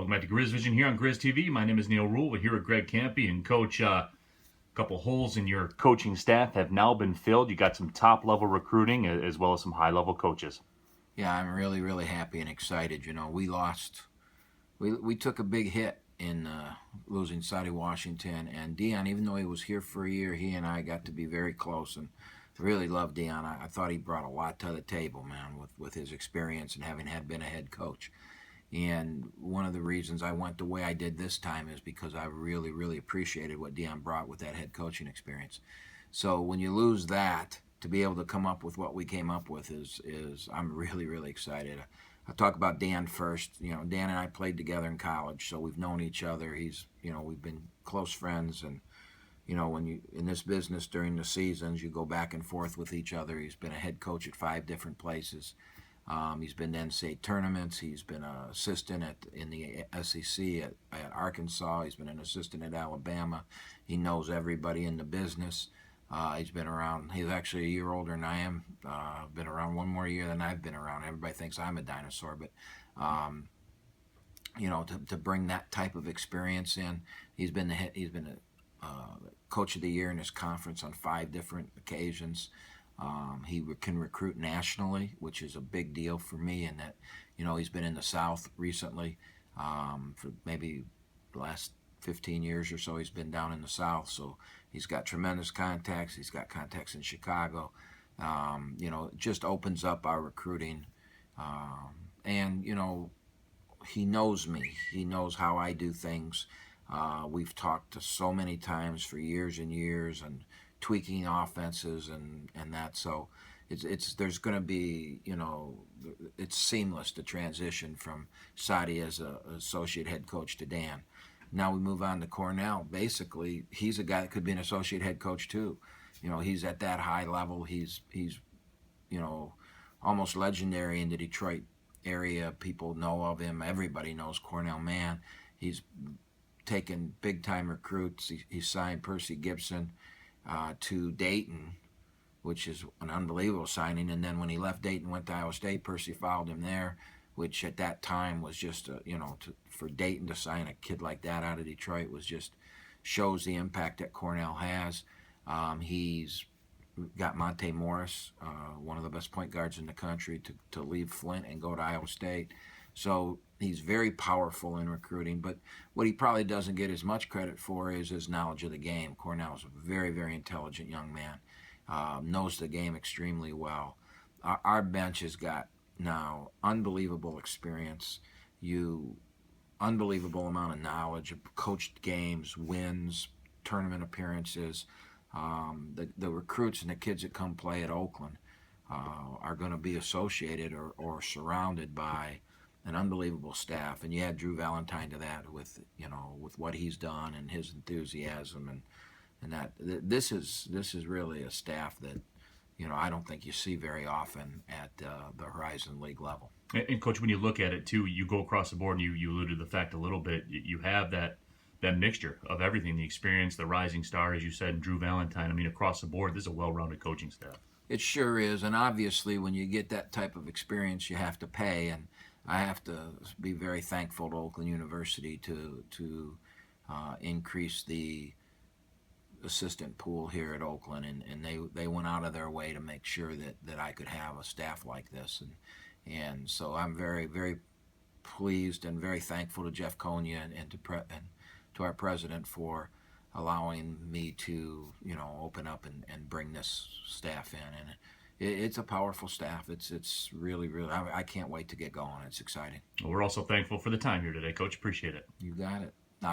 Welcome back to Grizz Vision here on Grizz TV. My name is Neal Ruhl. We're here with Greg Kampe. And Coach, a couple holes in your coaching staff have now been filled. You got some top-level recruiting as well as some high-level coaches. Yeah, I'm really, really happy and excited. You know, we took a big hit in losing Sadie Washington. And Dion, even though he was here for a year, he and I got to be very close and really loved Dion. I thought he brought a lot to the table, man, with his experience and having been a head coach. And one of the reasons I went the way I did this time is because I really, really appreciated what Dion brought with that head coaching experience. So when you lose that, to be able to come up with what we came up with is I'm really, really excited. I'll talk about Dan first. You know, Dan and I played together in college, so we've known each other. We've been close friends, and when you in this business during the seasons, you go back and forth with each other. He's been a head coach at 5 different places. He's been to NCAA tournaments. He's been an assistant in the SEC at Arkansas. He's been an assistant at Alabama. He knows everybody in the business. He's been around. He's actually a year older than I am. Been around one more year than I've been around. Everybody thinks I'm a dinosaur, but to bring that type of experience in, he's been a coach of the year in his conference on 5 different occasions. He can recruit nationally, which is a big deal for me. And that, he's been in the South recently for maybe the last 15 years or so. He's been down in the South, so he's got tremendous contacts. He's got contacts in Chicago. It just opens up our recruiting. And he knows me. He knows how I do things. We've talked so many times for years and years, and tweaking offenses and that. So there's going to be, it's seamless to transition from Sadie as an associate head coach to Dan. Now we move on to Cornell. Basically, he's a guy that could be an associate head coach too. He's at that high level. He's almost legendary in the Detroit area. People know of him. Everybody knows Cornell man. He's taken big-time recruits. He signed Percy Gibson to Dayton, which is an unbelievable signing. And then when he left Dayton, went to Iowa State, Percy followed him there, which at that time was just, for Dayton to sign a kid like that out of Detroit was just shows the impact that Cornell has. He's got Monte Morris, one of the best point guards in the country, to leave Flint and go to Iowa State. So he's very powerful in recruiting, but what he probably doesn't get as much credit for is his knowledge of the game. Cornell's a very, very intelligent young man, knows the game extremely well. Our bench has got now unbelievable experience, unbelievable amount of knowledge, coached games, wins, tournament appearances. The recruits and the kids that come play at Oakland are going to be associated or surrounded by an unbelievable staff, and you add Drew Valentine to that with what he's done and his enthusiasm and that this is really a staff that I don't think you see very often at the Horizon League level. And Coach, when you look at it too, you go across the board, and you alluded to the fact a little bit. You have that mixture of everything, the experience, the rising star, as you said, and Drew Valentine. I mean, across the board, this is a well-rounded coaching staff. It sure is, and obviously when you get that type of experience, you have to pay, and I have to be very thankful to Oakland University to increase the assistant pool here at Oakland, and they went out of their way to make sure that I could have a staff like this, and so I'm very, very pleased and very thankful to Jeff Konya and to our president for allowing me to open up and bring this staff in, and it's a powerful staff. It's really, really, I can't wait to get going. It's exciting. Well, we're also thankful for the time here today, Coach. Appreciate it. You got it.